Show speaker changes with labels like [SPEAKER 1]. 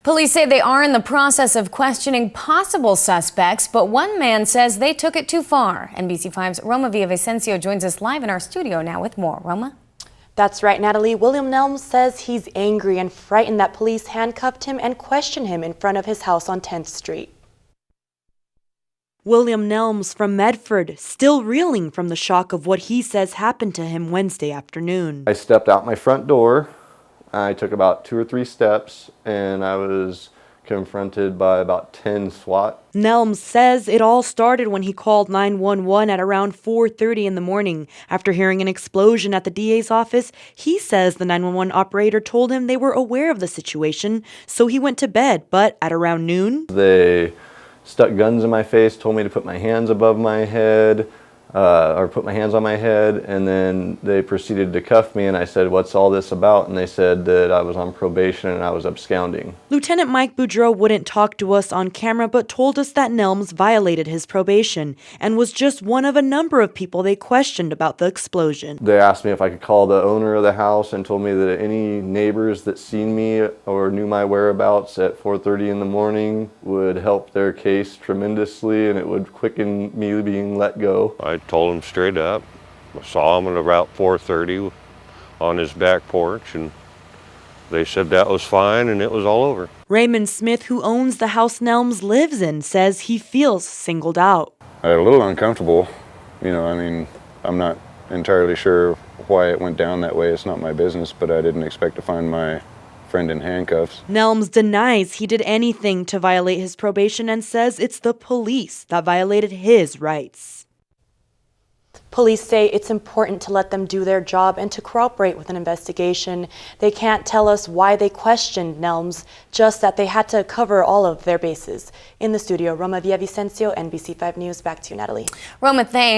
[SPEAKER 1] Police say they are in the process of questioning possible suspects, but one man says they took it too far. NBC5's Roma Villavicencio joins us live in our studio now with more. Roma?
[SPEAKER 2] That's right, Natalie. William Nelms says he's angry and frightened that police handcuffed him and questioned him in front of his house on 10th Street. William Nelms from Medford, still reeling from the shock of what he says happened to him Wednesday afternoon.
[SPEAKER 3] I stepped out my front door. I took about 2 or 3 steps and I was confronted by about 10 SWAT.
[SPEAKER 2] Nelms says it all started when he called 911 at around 4:30 in the morning. After hearing an explosion at the DA's office, he says the 911 operator told him they were aware of the situation, so he went to bed. But at around noon,
[SPEAKER 3] They stuck guns in my face, told me to put my hands above my head, or put my hands on my head, and then they proceeded to cuff me, and I said, "What's all this about?" And they said that I was on probation and I was absconding.
[SPEAKER 2] Lieutenant Mike Boudreau wouldn't talk to us on camera, but told us that Nelms violated his probation and was just one of a number of people they questioned about the explosion.
[SPEAKER 3] They asked me if I could call the owner of the house and told me that any neighbors that seen me or knew my whereabouts at 4:30 in the morning would help their case tremendously, and it would quicken me being let go.
[SPEAKER 4] I told him straight up. I saw him at about 4:30 on his back porch, and they said that was fine and it was all over.
[SPEAKER 2] Raymond Smith, who owns the house Nelms lives in, says he feels singled out.
[SPEAKER 5] I got a little uncomfortable. I'm not entirely sure why it went down that way. It's not my business, but I didn't expect to find my friend in handcuffs.
[SPEAKER 2] Nelms denies he did anything to violate his probation and says it's the police that violated his rights. Police say it's important to let them do their job and to cooperate with an investigation. They can't tell us why they questioned Nelms, just that they had to cover all of their bases. In the studio, Roma Villavicencio, NBC5 News. Back to you, Natalie.
[SPEAKER 1] Roma, thanks.